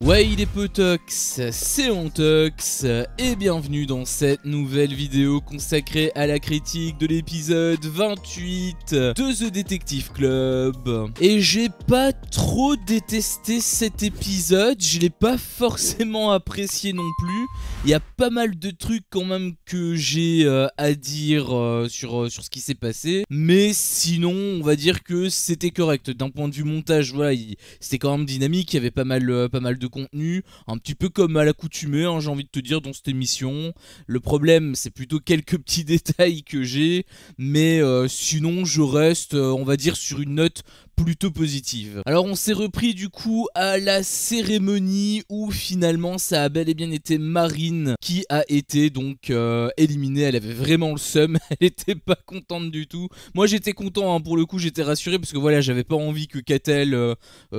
Ouais, il est potox, c'est Ontox, et bienvenue dans cette nouvelle vidéo consacrée à la critique de l'épisode 28 de The Detective Club. Et j'ai pas trop détesté cet épisode, je l'ai pas forcément apprécié non plus. Il y a pas mal de trucs quand même que j'ai à dire sur ce qui s'est passé. Mais sinon, on va dire que c'était correct. D'un point de vue montage, voilà, c'était quand même dynamique, il y avait pas mal de contenu, un petit peu comme à l'accoutumée, hein, j'ai envie de te dire, dans cette émission. Le problème, c'est plutôt quelques petits détails que j'ai, mais sinon, je reste, on va dire, sur une note plutôt positive. Alors on s'est repris du coup à la cérémonie où finalement ça a bel et bien été Marine qui a été donc éliminée. Elle avait vraiment le seum, elle était pas contente du tout. Moi j'étais content, hein, pour le coup j'étais rassuré parce que voilà, j'avais pas envie que Catel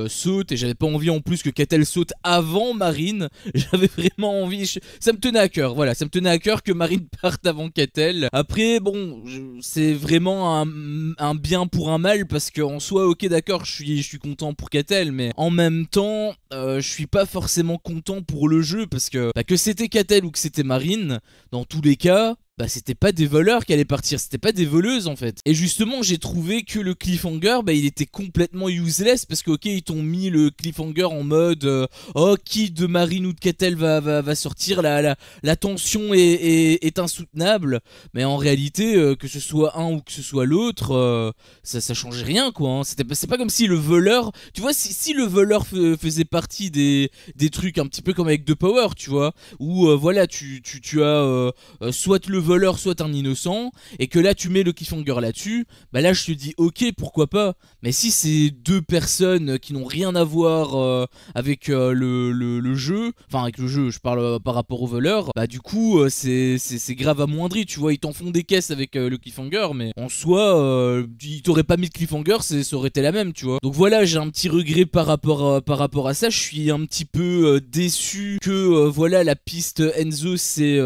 saute et j'avais pas envie en plus que Catel saute avant Marine. J'avais vraiment envie, ça me tenait à cœur, voilà, ça me tenait à cœur que Marine parte avant Catel. Après bon, c'est vraiment un bien pour un mal parce qu'en soi, ok d'accord, je suis content pour Catel, mais en même temps, je suis pas forcément content pour le jeu parce que c'était Catel ou que c'était Marine, dans tous les cas, bah c'était pas des voleurs qui allaient partir, c'était pas des voleuses en fait. Et justement j'ai trouvé que le cliffhanger, bah il était complètement useless parce que ok ils t'ont mis le cliffhanger en mode oh qui de Marine ou de Catel va sortir, la tension est insoutenable. Mais en réalité que ce soit un ou que ce soit l'autre, ça changeait rien quoi, hein. C'est pas comme si le voleur, tu vois, si le voleur faisait partie des trucs un petit peu comme avec The Power, tu vois, où voilà tu as soit le voleur soit un innocent et que là tu mets le cliffhanger là-dessus, bah là je te dis ok pourquoi pas. Mais si c'est deux personnes qui n'ont rien à voir avec le jeu, enfin avec le jeu je parle par rapport au voleur, bah du coup c'est grave amoindri, tu vois, ils t'en font des caisses avec le cliffhanger, mais en soi ils t'auraient pas mis de cliffhanger, ça aurait été la même, tu vois. Donc voilà, j'ai un petit regret par rapport à ça. Je suis un petit peu déçu que voilà la piste Enzo c'est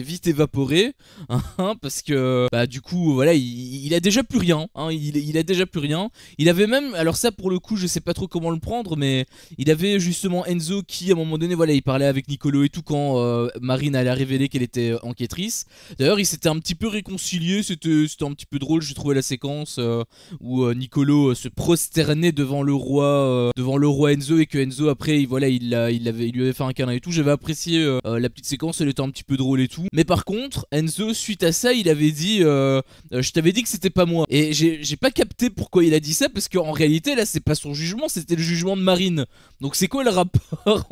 vite évaporé, hein, parce que bah du coup voilà il a déjà plus rien, hein, il a déjà plus rien. Il avait même, alors ça pour le coup je sais pas trop comment le prendre, mais il avait justement Enzo qui à un moment donné voilà il parlait avec Nicolo et tout quand Marine allait révéler qu'elle était enquêtrice. D'ailleurs ils s'étaient un petit peu réconciliés, c'était un petit peu drôle, j'ai trouvé la séquence où Nicolo se prosternait devant le roi Enzo, et que Enzo après voilà il lui avait fait un câlin et tout. J'avais apprécié la petite séquence, elle était un petit peu drôle et tout. Mais par contre Enzo suite à ça il avait dit je t'avais dit que c'était pas moi, et j'ai pas capté pourquoi il a dit ça, parce qu'en réalité là c'est pas son jugement, c'était le jugement de Marine. Donc c'est quoi le rapport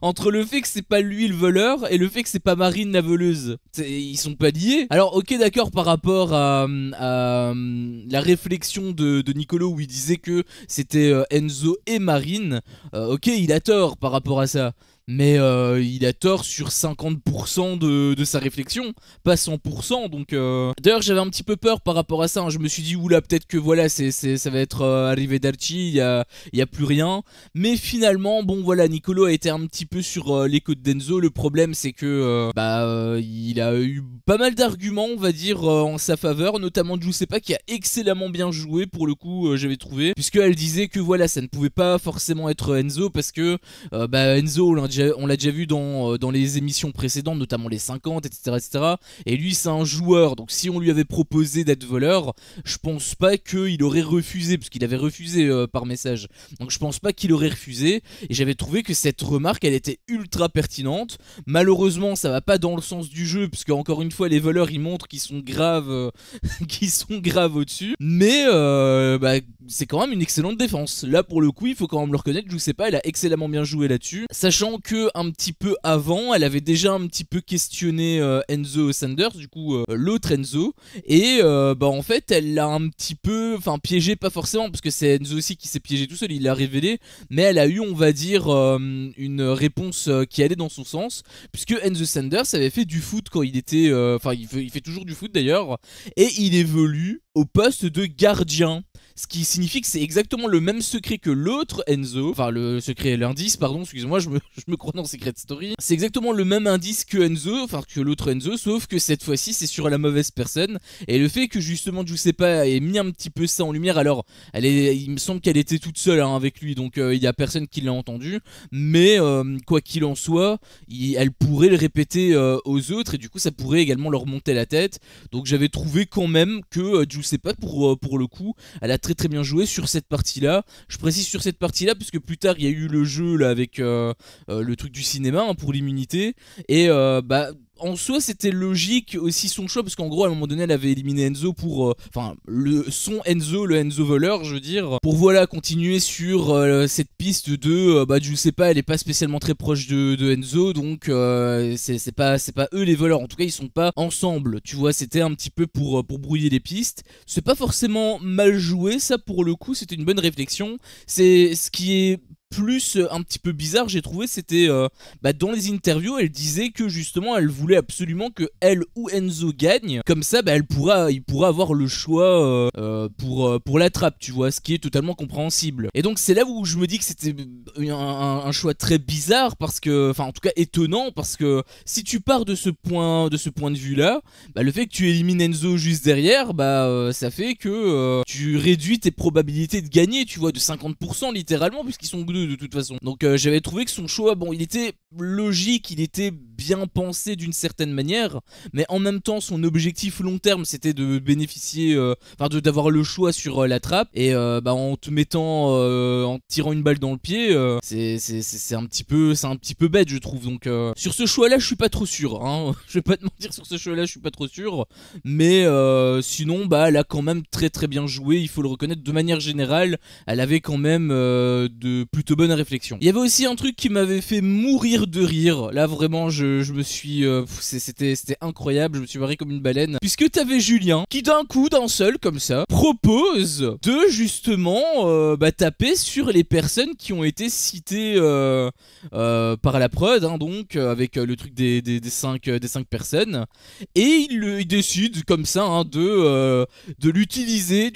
entre le fait que c'est pas lui le voleur et le fait que c'est pas Marine la voleuse? Ils sont pas liés. Alors ok d'accord, par rapport à la réflexion de Nicolo où il disait que c'était Enzo et Marine, ok il a tort par rapport à ça, mais il a tort sur 50% de sa réflexion, pas 100%. Donc d'ailleurs j'avais un petit peu peur par rapport à ça, hein. Je me suis dit oula peut-être que voilà ça va être arrivederci, il y a plus rien. Mais finalement bon voilà, Nicolo a été un petit peu sur les côtes d'Enzo. Le problème c'est que il a eu pas mal d'arguments on va dire en sa faveur, notamment Giuseppa qui a excellemment bien joué pour le coup, j'avais trouvé, puisqu'elle disait que voilà ça ne pouvait pas forcément être Enzo parce que Enzo on l'a déjà vu dans les émissions précédentes, notamment les 50, etc. Et lui c'est un joueur, donc si on lui avait proposé d'être voleur, je pense pas qu'il aurait refusé, parce qu'il avait refusé par message. Donc je pense pas qu'il aurait refusé, et j'avais trouvé que cette remarque elle était ultra pertinente. Malheureusement ça va pas dans le sens du jeu, puisque encore une fois les voleurs ils montrent qu'ils sont graves qui sont graves au-dessus. Mais c'est quand même une excellente défense. Là pour le coup il faut quand même le reconnaître, je sais pas, elle a excellemment bien joué là-dessus, sachant que un petit peu avant elle avait déjà un petit peu questionné Enzo Sanders, du coup l'autre Enzo, et en fait elle l'a un petit peu, enfin piégé, pas forcément parce que c'est Enzo aussi qui s'est piégé tout seul, il l'a révélé, mais elle a eu on va dire une réponse qui allait dans son sens, puisque Enzo Sanders avait fait du foot quand il était il fait toujours du foot d'ailleurs, et il évolue au poste de gardien. ce qui signifie que c'est exactement le même secret que l'autre Enzo, enfin le secret, l'indice, pardon, excusez-moi, je me crois dans Secret Story. C'est exactement le même indice que Enzo, enfin que l'autre Enzo, sauf que cette fois-ci c'est sur la mauvaise personne. Et le fait que justement Giuseppa ait mis un petit peu ça en lumière, alors il me semble qu'elle était toute seule hein, avec lui, donc il y a personne qui l'a entendu, mais quoi qu'il en soit, elle pourrait le répéter aux autres, et du coup ça pourrait également leur monter la tête. Donc j'avais trouvé quand même que Giuseppa pour le coup, elle a très bien joué sur cette partie-là. Je précise sur cette partie-là puisque plus tard il y a eu le jeu là avec le truc du cinéma hein, pour l'immunité, et bah en soi c'était logique aussi son choix, parce qu'en gros à un moment donné elle avait éliminé Enzo pour enfin son Enzo, le Enzo voleur je veux dire, pour voilà continuer sur cette piste de bah Giuseppa elle est pas spécialement très proche de Enzo, donc c'est pas eux les voleurs, en tout cas ils sont pas ensemble, tu vois, c'était un petit peu pour brouiller les pistes. C'est pas forcément mal joué ça pour le coup, c'était une bonne réflexion. C'est ce qui est plus un petit peu bizarre j'ai trouvé, c'était bah, dans les interviews elle disait que justement elle voulait absolument que elle ou Enzo gagne, comme ça bah, il pourra avoir le choix pour la trappe, tu vois, ce qui est totalement compréhensible. Et donc c'est là où je me dis que c'était un choix très bizarre, parce que, enfin en tout cas étonnant, parce que si tu pars de ce point de vue là, bah, le fait que tu élimines Enzo juste derrière, bah ça fait que tu réduis tes probabilités de gagner, tu vois, de 50% littéralement, puisqu'ils sont deux de toute façon. Donc j'avais trouvé que son choix, bon il était logique, il était bien pensé d'une certaine manière, mais en même temps son objectif long terme c'était de bénéficier, enfin d'avoir le choix sur la trappe, et bah en te mettant, en te tirant une balle dans le pied, c'est un petit peu bête je trouve. Donc sur ce choix là je suis pas trop sûr hein. Je vais pas te mentir, sur ce choix là je suis pas trop sûr, mais sinon bah elle a quand même très bien joué, il faut le reconnaître. De manière générale elle avait quand même de plutôt bonnes réflexions. Il y avait aussi un truc qui m'avait fait mourir de rire, là vraiment je me suis c'était incroyable, je me suis barré comme une baleine, puisque t'avais Julien qui d'un coup, d'un seul comme ça, propose de justement bah, taper sur les personnes qui ont été citées par la prod hein, donc avec le truc des 5 personnes, et il décide comme ça hein, d'utiliser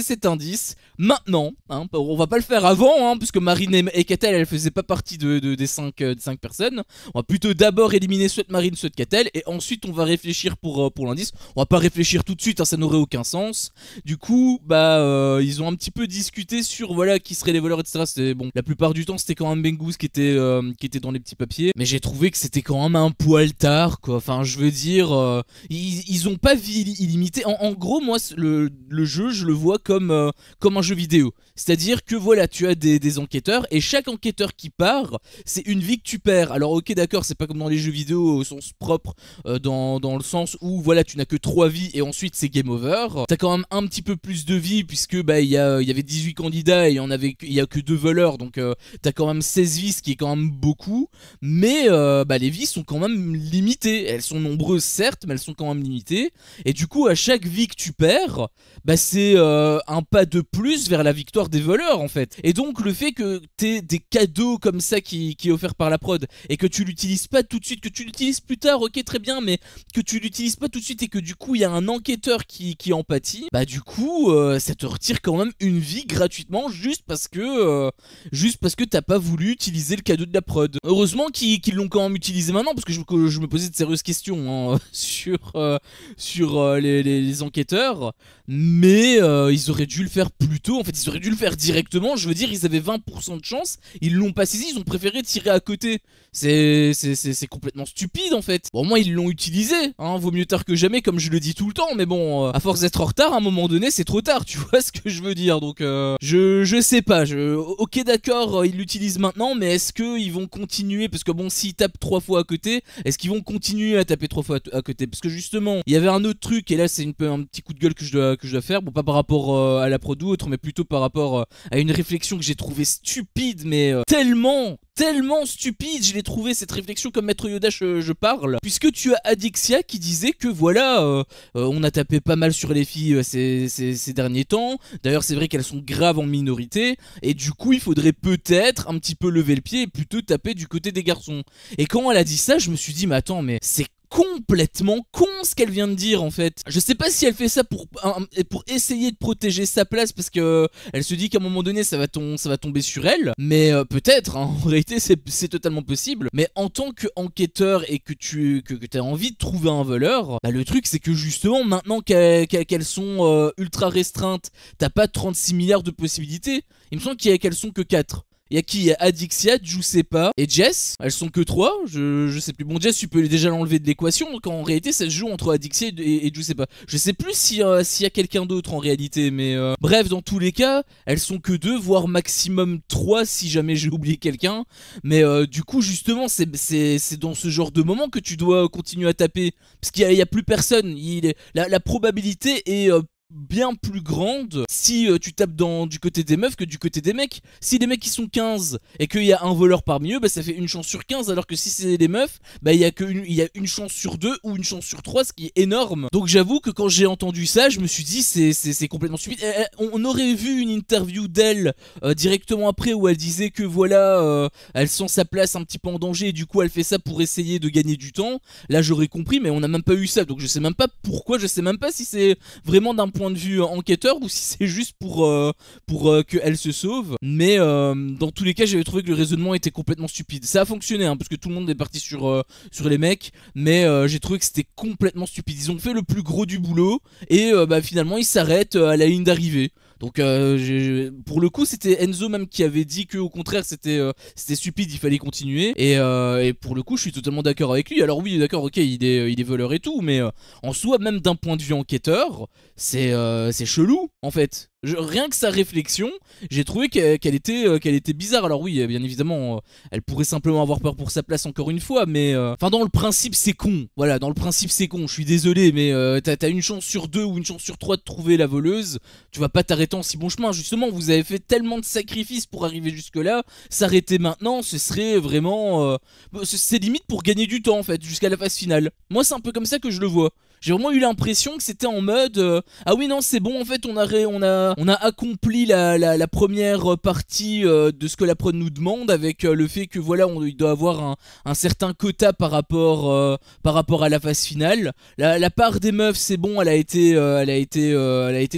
cet indice maintenant hein. On va pas le faire avant hein, parce que Marine et Catel elles faisaient pas partie des 5 personnes. On va plutôt d'abord éliminer soit Marine soit Catel, et ensuite on va réfléchir pour l'indice. On va pas réfléchir tout de suite hein, ça n'aurait aucun sens. Du coup bah ils ont un petit peu discuté sur voilà qui seraient les voleurs etc. C'était bon, la plupart du temps c'était quand même Bengouz qui était dans les petits papiers, mais j'ai trouvé que c'était quand même un poil tard quoi. Enfin je veux dire ils ont pas vie illimitée. En gros moi le jeu je le vois comme un jeu vidéo, c'est-à-dire que voilà tu as des enquêteurs, et chaque enquêteur qui part c'est une vie que tu perds. Alors ok d'accord, c'est pas comme dans les jeux vidéo au sens propre, dans le sens où voilà tu n'as que 3 vies et ensuite c'est game over. T'as quand même un petit peu plus de vie puisque bah il y avait 18 candidats et il y a que 2 voleurs, donc t'as quand même 16 vies, ce qui est quand même beaucoup, mais bah les vies sont quand même limitées. Elles sont nombreuses certes, mais elles sont quand même limitées, et du coup à chaque vie que tu perds bah c'est un pas de plus vers la victoire des voleurs en fait. Et donc le fait que t'aies des cadeaux comme ça qui est offert par la prod, et que tu l'utilises pas tout de suite, que tu l'utilises plus tard, ok très bien, mais que tu l'utilises pas tout de suite, et que du coup il y a un enquêteur qui en pâtit, bah du coup ça te retire quand même une vie gratuitement, juste parce que t'as pas voulu utiliser le cadeau de la prod. Heureusement qu'ils l'ont quand même utilisé maintenant, parce que je me posais de sérieuses questions hein, sur les enquêteurs, mais ils auraient dû le faire plus tôt. En fait ils auraient dû le faire directement, je veux dire ils avaient 20% de chance, ils l'ont pas saisi, ils ont préféré tirer à côté. C'est complètement stupide en fait. Bon, au moins ils l'ont utilisé hein, vaut mieux tard que jamais comme je le dis tout le temps, mais bon à force d'être en retard à un moment donné c'est trop tard, tu vois ce que je veux dire. Donc je sais pas, ok d'accord ils l'utilisent maintenant, mais est-ce qu'ils vont continuer, parce que bon s'ils tapent 3 fois à côté, est-ce qu'ils vont continuer à taper 3 fois à côté? Parce que justement il y avait un autre truc, et là c'est un petit coup de gueule que je dois faire, bon pas par rapport à la prod ou autre, mais plutôt par rapport à une réflexion que j'ai trouvée stupide, mais tellement stupide, je l'ai trouvé cette réflexion, comme Maître Yoda je parle, puisque tu as Adixia qui disait que voilà on a tapé pas mal sur les filles ces derniers temps, d'ailleurs c'est vrai qu'elles sont graves en minorité, et du coup il faudrait peut-être un petit peu lever le pied et plutôt taper du côté des garçons. Et quand elle a dit ça je me suis dit mais attends, mais c'est complètement con ce qu'elle vient de dire en fait. Je sais pas si elle fait ça pour essayer de protéger sa place parce que elle se dit qu'à un moment donné ça va tomber sur elle, mais peut-être, hein, en réalité c'est totalement possible. Mais en tant qu'enquêteur et que t'as envie de trouver un voleur, bah, le truc c'est que justement maintenant qu'elles sont ultra restreintes, t'as pas 36 milliards de possibilités. Il me semble qu'elles sont que 4. Il y a qui? Il y a Adixia, Giuseppa et Jess. Elles sont que 3, je sais plus. Bon, Jess, tu peux déjà l'enlever de l'équation, donc en réalité, ça se joue entre Adixia et Giuseppa. Je sais plus s'il y a quelqu'un d'autre en réalité, mais bref, dans tous les cas, elles sont que 2, voire maximum 3 si jamais j'ai oublié quelqu'un. Mais du coup, justement, c'est dans ce genre de moment que tu dois continuer à taper. Parce qu'il y a plus personne. La probabilité est bien plus grande si tu tapes du côté des meufs que du côté des mecs. Si les mecs ils sont 15 et qu'il y a un voleur parmi eux, bah ça fait une chance sur 15, alors que si c'est les meufs, bah il y a une chance sur 2 ou une chance sur 3, ce qui est énorme. Donc j'avoue que quand j'ai entendu ça, je me suis dit c'est complètement stupide. On aurait vu une interview d'elle directement après où elle disait que voilà, elle sent sa place un petit peu en danger et du coup elle fait ça pour essayer de gagner du temps. Là j'aurais compris, mais on n'a même pas eu ça, donc je sais même pas pourquoi, je sais même pas si c'est vraiment d'un point de vue enquêteur ou si c'est juste pour qu'elle se sauve. Mais dans tous les cas, j'avais trouvé que le raisonnement était complètement stupide. Ça a fonctionné, hein, parce que tout le monde est parti sur les mecs, mais j'ai trouvé que c'était complètement stupide. Ils ont fait le plus gros du boulot et bah, finalement ils s'arrêtent à la ligne d'arrivée. Donc pour le coup c'était Enzo même qui avait dit que au contraire c'était stupide, il fallait continuer, et pour le coup je suis totalement d'accord avec lui. Alors oui d'accord, ok, il est voleur et tout, mais en soi même d'un point de vue enquêteur c'est chelou en fait. Rien que sa réflexion, j'ai trouvé qu'elle était bizarre. Alors oui, bien évidemment, elle pourrait simplement avoir peur pour sa place encore une fois, mais enfin dans le principe c'est con. Voilà, dans le principe c'est con. Je suis désolé, mais t'as une chance sur 2 ou une chance sur 3 de trouver la voleuse. Tu vas pas t'arrêter en si bon chemin. Justement, vous avez fait tellement de sacrifices pour arriver jusque là. S'arrêter maintenant, ce serait vraiment, c'est limite pour gagner du temps en fait, jusqu'à la phase finale. Moi, c'est un peu comme ça que je le vois. J'ai vraiment eu l'impression que c'était en mode ah oui non c'est bon en fait on a accompli la première partie de ce que la prod nous demande, avec le fait que voilà il doit avoir un certain quota par rapport à la phase finale. La part des meufs c'est bon, elle a été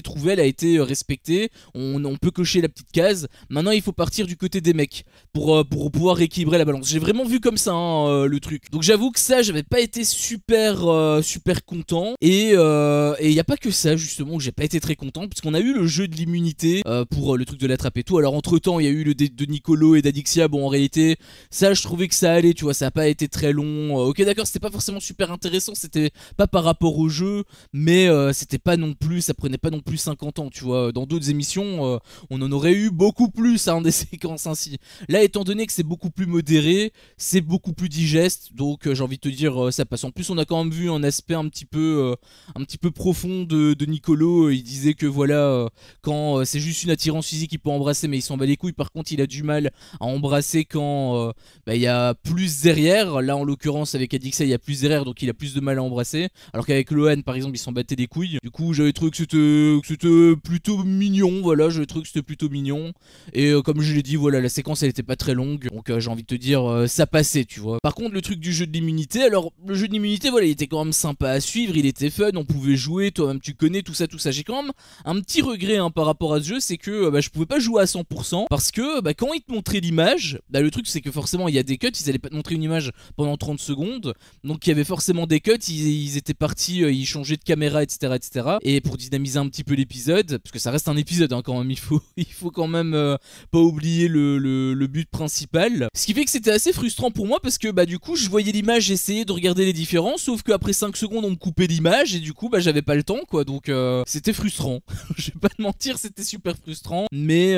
trouvée, elle a été respectée, on peut cocher la petite case. Maintenant il faut partir du côté des mecs pour pouvoir rééquilibrer la balance. J'ai vraiment vu comme ça hein, le truc. Donc j'avoue que ça j'avais pas été super content. Et il n'y a pas que ça justement où j'ai pas été très content, puisqu'on a eu le jeu de l'immunité pour le truc de l'attrape et tout. Alors entre temps il y a eu le dé de Nicolo et d'Adixia. Bon en réalité ça je trouvais que ça allait, tu vois, ça a pas été très long. Ok d'accord, c'était pas forcément super intéressant, c'était pas par rapport au jeu, mais c'était pas non plus, ça prenait pas non plus 50 ans, tu vois. Dans d'autres émissions on en aurait eu beaucoup plus hein, des séquences ainsi. Là étant donné que c'est beaucoup plus modéré, c'est beaucoup plus digeste, donc j'ai envie de te dire ça passe. En plus on a quand même vu un aspect un petit peu profond de Nicolo. Il disait que voilà quand c'est juste une attirance physique il peut embrasser, mais il s'en bat les couilles. Par contre il a du mal à embrasser quand il y a plus derrière. Là en l'occurrence avec Adixia il y a plus derrière, donc il a plus de mal à embrasser, alors qu'avec Lohan par exemple il s'en battait les couilles. Du coup j'avais trouvé que c'était plutôt mignon. Voilà, j'avais trouvé que c'était plutôt mignon, et comme je l'ai dit voilà la séquence elle était pas très longue, donc j'ai envie de te dire ça passait, tu vois. Par contre le truc du jeu de l'immunité, alors le jeu de l'immunité voilà il était quand même sympa à suivre, il était fun, on pouvait jouer, toi-même tu connais tout ça. J'ai quand même un petit regret hein, par rapport à ce jeu, c'est que je pouvais pas jouer à 100% parce que quand ils te montraient l'image, le truc c'est que forcément il y a des cuts, ils allaient pas te montrer une image pendant 30 secondes, donc il y avait forcément des cuts, ils étaient partis, ils changeaient de caméra etc. Et pour dynamiser un petit peu l'épisode, parce que ça reste un épisode hein, quand même, il faut quand même pas oublier le but principal. Ce qui fait que c'était assez frustrant pour moi parce que du coup je voyais l'image, j'essayais de regarder les différences, sauf qu'après 5 secondes on me coupait l'image et du coup j'avais pas le temps quoi, donc c'était frustrant. Je vais pas te mentir, c'était super frustrant, mais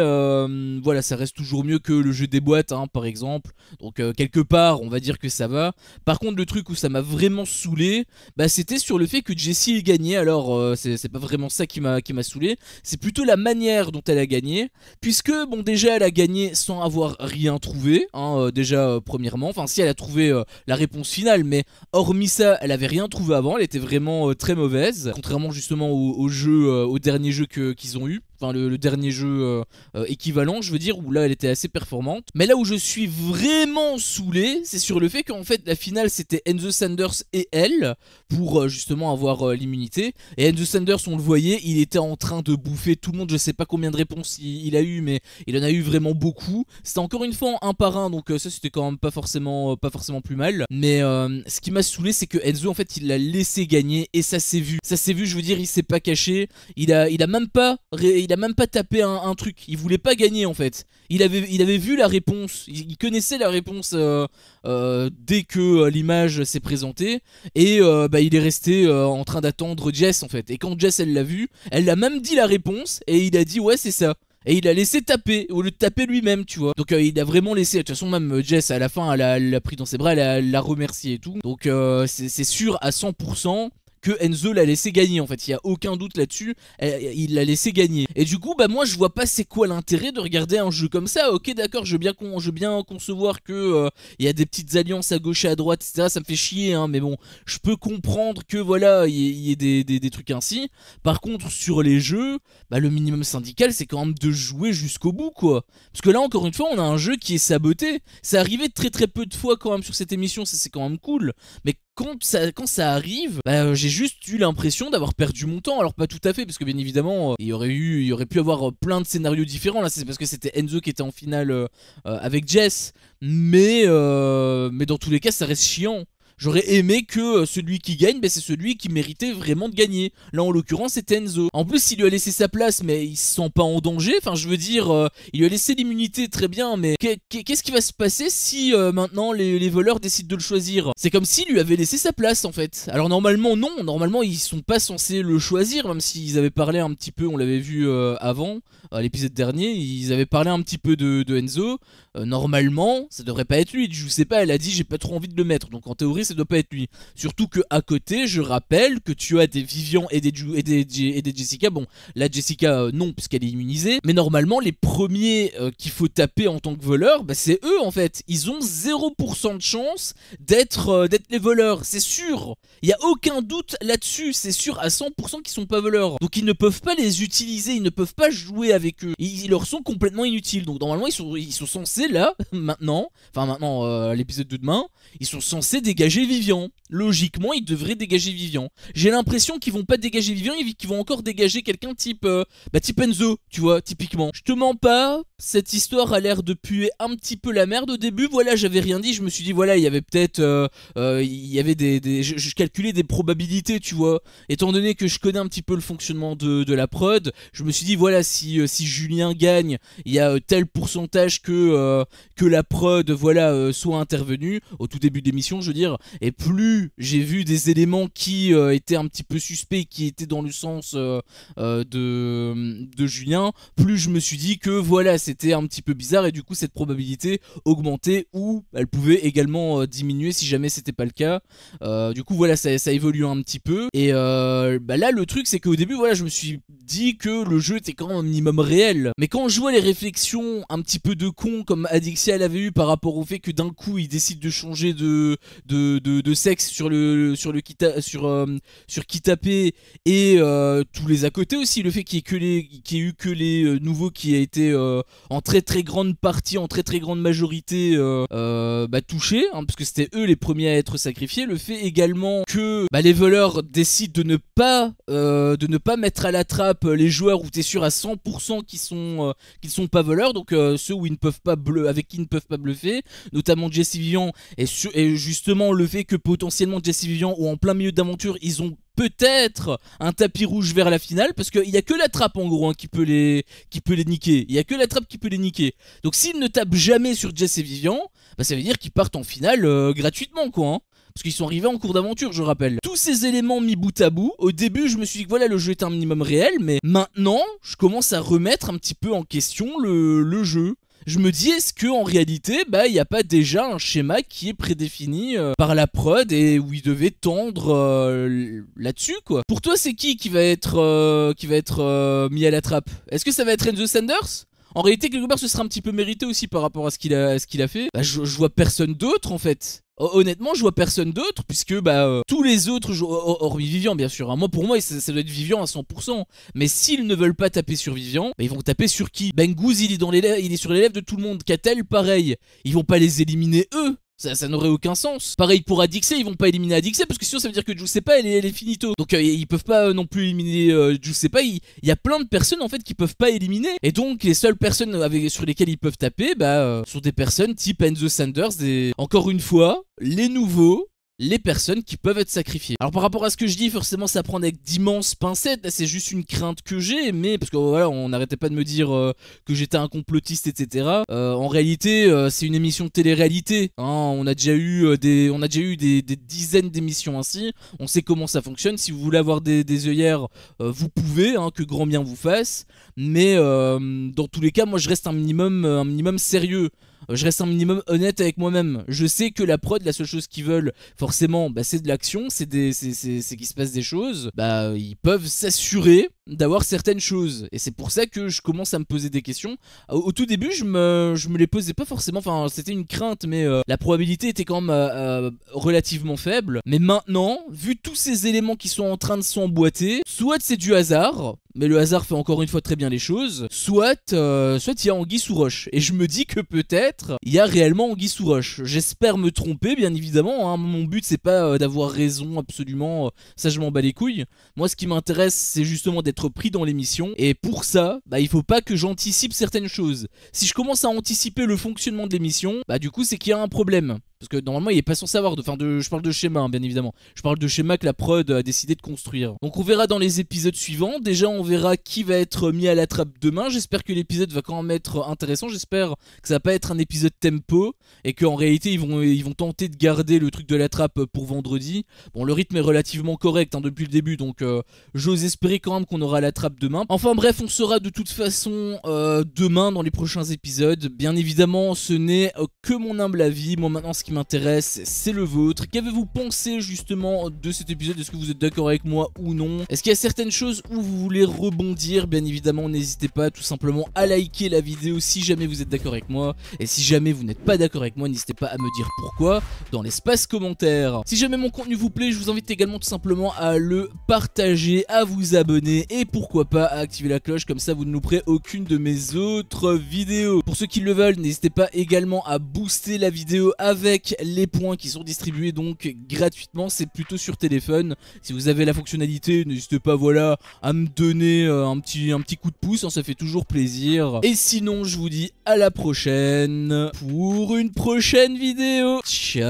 voilà, ça reste toujours mieux que le jeu des boîtes hein, par exemple, donc quelque part on va dire que ça va. Par contre le truc où ça m'a vraiment saoulé, c'était sur le fait que Jessie ait gagné. Alors c'est pas vraiment ça qui m'a saoulé, c'est plutôt la manière dont elle a gagné, puisque bon déjà elle a gagné sans avoir rien trouvé hein, déjà premièrement, enfin si elle a trouvé la réponse finale, mais hormis ça elle avait rien trouvé avant, elle était vraiment très mauvaise, contrairement justement au dernier jeu qu'ils ont eu. enfin le dernier jeu équivalent, je veux dire, où là elle était assez performante. Mais là où je suis vraiment saoulé, c'est sur le fait qu'en fait la finale c'était Enzo Sanders et elle, pour justement avoir l'immunité. Et Enzo Sanders, on le voyait, il était en train de bouffer tout le monde, je sais pas combien de réponses il a eu, mais il en a eu vraiment beaucoup. C'était encore une fois un par un, donc ça c'était quand même pas forcément plus mal. Mais ce qui m'a saoulé, c'est que Enzo en fait il l'a laissé gagner et ça s'est vu. Ça s'est vu, je veux dire, il s'est pas caché, il a même pas tapé un truc, il voulait pas gagner en fait. Il avait vu la réponse, il connaissait la réponse dès que l'image s'est présentée, et il est resté en train d'attendre Jess en fait. Et quand Jess elle l'a vu, elle a même dit la réponse et il a dit ouais c'est ça. Et il a laissé taper au lieu de taper lui-même, tu vois. Donc il a vraiment laissé. De toute façon, même Jess à la fin, elle l'a pris dans ses bras, elle l'a remercié et tout. Donc c'est sûr à 100% que Enzo l'a laissé gagner en fait, il y a aucun doute là-dessus, il l'a laissé gagner. Et du coup, bah moi je vois pas c'est quoi l'intérêt de regarder un jeu comme ça. Ok d'accord, je veux bien concevoir que il y a des petites alliances à gauche et à droite, etc. Ça me fait chier, hein, mais bon, je peux comprendre que voilà, il y ait des trucs ainsi. Par contre, sur les jeux, bah le minimum syndical, c'est quand même de jouer jusqu'au bout, quoi. Parce que là, encore une fois, on a un jeu qui est saboté. C'est arrivé très très peu de fois quand même sur cette émission, ça c'est quand même cool. Mais quand ça arrive, bah, j'ai juste eu l'impression d'avoir perdu mon temps. Alors pas tout à fait, parce que bien évidemment, il y aurait pu avoir plein de scénarios différents. Là, c'est parce que c'était Enzo qui était en finale avec Jess. Mais dans tous les cas, ça reste chiant. J'aurais aimé que celui qui gagne, c'est celui qui méritait vraiment de gagner. Là, en l'occurrence, c'était Enzo. En plus, il lui a laissé sa place, mais il se sent pas en danger. Enfin, je veux dire, il lui a laissé l'immunité, très bien, mais qu'est-ce qui va se passer si maintenant les voleurs décident de le choisir? C'est comme s'il lui avait laissé sa place, en fait. Alors, normalement, non. Normalement, ils sont pas censés le choisir, même s'ils avaient parlé un petit peu, on l'avait vu avant, à l'épisode dernier, ils avaient parlé un petit peu de Enzo. Normalement, ça devrait pas être lui. Je sais pas, elle a dit j'ai pas trop envie de le mettre. Donc en théorie, ça doit pas être lui. Surtout que à côté, je rappelle que tu as des Vivian et des Jessica. Bon, là Jessica non puisqu'elle est immunisée. Mais normalement, les premiers qu'il faut taper en tant que voleur, c'est eux en fait. Ils ont 0% de chance d'être les voleurs. C'est sûr. Il y a aucun doute là-dessus. C'est sûr à 100% qu'ils sont pas voleurs. Donc ils ne peuvent pas les utiliser. Ils ne peuvent pas jouer avec eux. Ils leur sont complètement inutiles. Donc normalement, ils sont censés là, maintenant, l'épisode de demain, ils sont censés dégager Vivian. Logiquement, ils devraient dégager Vivian. J'ai l'impression qu'ils vont pas dégager Vivian, qu'ils vont encore dégager quelqu'un type Enzo, tu vois, typiquement. Je te mens pas, cette histoire a l'air de puer un petit peu la merde au début. Voilà, j'avais rien dit, je me suis dit, voilà, il y avait peut-être, il y avait je calculais des probabilités, tu vois. Étant donné que je connais un petit peu le fonctionnement de la prod, je me suis dit, voilà, si Julien gagne, il y a tel pourcentage que la prod, voilà, soit intervenue, au tout début de l'émission, je veux dire, et plus j'ai vu des éléments qui étaient un petit peu suspects, qui étaient dans le sens de Julien, plus je me suis dit que voilà, c'était un petit peu bizarre, et du coup cette probabilité augmentait, ou elle pouvait également diminuer si jamais c'était pas le cas. Du coup voilà, ça évolue un petit peu, et là le truc c'est qu'au début voilà, je me suis dit que le jeu était quand même un minimum réel, mais quand je vois les réflexions un petit peu de con comme Adixia l'avait eu par rapport au fait que d'un coup il décide de changer de sexe sur qui taper, et tous les à côté aussi, le fait qu'il y ait eu que les nouveaux qui a été en très très grande partie, en très très grande majorité touchés, hein, parce que c'était eux les premiers à être sacrifiés. Le fait également que les voleurs décident de ne pas mettre à la trappe les joueurs où t'es sûr à 100% qu'ils sont pas voleurs, donc ceux où ils ne peuvent pas avec qui ils ne peuvent pas bluffer, notamment Jesse Vivian, et justement le fait que potentiellement Jesse Vivian, ou en plein milieu d'aventure, ils ont peut-être un tapis rouge vers la finale, parce qu'il n'y a que la trappe en gros, hein, qui peut les niquer. Il n'y a que la trappe qui peut les niquer. Donc s'ils ne tapent jamais sur Jess et Vivian, ça veut dire qu'ils partent en finale gratuitement, quoi, hein. Parce qu'ils sont arrivés en cours d'aventure, je rappelle. Tous ces éléments mis bout à bout, au début je me suis dit que voilà, le jeu est un minimum réel, mais maintenant je commence à remettre un petit peu en question le jeu. Je me dis, est-ce que en réalité, il n'y a pas déjà un schéma qui est prédéfini par la prod, et où il devait tendre là-dessus, quoi. Pour toi, c'est qui va être mis à la trappe? Est-ce que ça va être Enzo Sanders? En réalité, quelque part, ce serait un petit peu mérité aussi par rapport à ce qu'il a fait. Bah, je vois personne d'autre en fait. Honnêtement, je vois personne d'autre, puisque tous les autres, hormis Vivian bien sûr, hein. Moi pour moi ça doit être Vivian à 100%. Mais s'ils ne veulent pas taper sur Vivian, bah, ils vont taper sur qui? Bengouz il est sur les lèvres de tout le monde. Katel pareil, ils vont pas les éliminer eux. Ça n'aurait aucun sens. Pareil pour Adixé, ils vont pas éliminer Adixé parce que sinon ça veut dire que Giuseppa elle est finito. Donc ils peuvent pas non plus éliminer Giuseppa. Il y a plein de personnes en fait qui peuvent pas éliminer. Et donc les seules personnes sur lesquelles ils peuvent taper sont des personnes type Enzo Sanders et encore une fois, les nouveaux. Les personnes qui peuvent être sacrifiées. Alors par rapport à ce que je dis, forcément ça prend avec d'immenses pincettes, c'est juste une crainte que j'ai, mais parce que voilà, on n'arrêtait pas de me dire que j'étais un complotiste, etc. En réalité, c'est une émission de télé-réalité, hein. On a déjà eu des dizaines d'émissions ainsi, on sait comment ça fonctionne. Si vous voulez avoir des œillères, vous pouvez, hein, que grand bien vous fasse, mais dans tous les cas, moi je reste un minimum sérieux. Je reste un minimum honnête avec moi-même. Je sais que la prod, la seule chose qu'ils veulent, forcément, c'est de l'action, c'est qu'il se passe des choses. Ils peuvent s'assurer d'avoir certaines choses. Et c'est pour ça que je commence à me poser des questions. Au tout début, je me les posais pas forcément. Enfin, c'était une crainte, mais la probabilité était quand même relativement faible. Mais maintenant, vu tous ces éléments qui sont en train de s'emboîter, soit c'est du hasard, mais le hasard fait encore une fois très bien les choses, soit il y a anguille sous roche. Et je me dis que peut-être il y a réellement anguille sous roche. J'espère me tromper, bien évidemment, hein. Mon but c'est pas d'avoir raison absolument, ça je m'en bats les couilles. Moi ce qui m'intéresse c'est justement d'être pris dans l'émission. Et pour ça, il faut pas que j'anticipe certaines choses. Si je commence à anticiper le fonctionnement de l'émission, du coup c'est qu'il y a un problème. Parce que normalement il est pas censé avoir je parle de schéma, hein, bien évidemment. Je parle de schéma que la prod a décidé de construire. Donc on verra dans les épisodes suivants. Déjà on verra qui va être mis à la trappe demain. J'espère que l'épisode va quand même être intéressant. J'espère que ça va pas être un épisode tempo. Et qu'en réalité ils vont tenter de garder le truc de la trappe pour vendredi. Bon, le rythme est relativement correct, hein, depuis le début. Donc j'ose espérer quand même qu'on aura la trappe demain. Enfin bref, on saura de toute façon demain dans les prochains épisodes. Bien évidemment ce n'est que mon humble avis. Moi maintenant ce qui m'intéresse c'est le vôtre. Qu'avez-vous pensé justement de cet épisode? Est-ce que vous êtes d'accord avec moi ou non? Est-ce qu'il y a certaines choses où vous voulez rebondir? Bien évidemment n'hésitez pas tout simplement à liker la vidéo si jamais vous êtes d'accord avec moi. Et si jamais vous n'êtes pas d'accord avec moi, n'hésitez pas à me dire pourquoi dans l'espace commentaire. Si jamais mon contenu vous plaît, je vous invite également tout simplement à le partager, à vous abonner et pourquoi pas à activer la cloche, comme ça vous ne louperez aucune de mes autres vidéos. Pour ceux qui le veulent, n'hésitez pas également à booster la vidéo avec les points qui sont distribués donc gratuitement, c'est plutôt sur téléphone. Si vous avez la fonctionnalité, n'hésitez pas voilà à me donner un petit coup de pouce, hein, ça fait toujours plaisir. Et sinon je vous dis à la prochaine pour une prochaine vidéo. Ciao.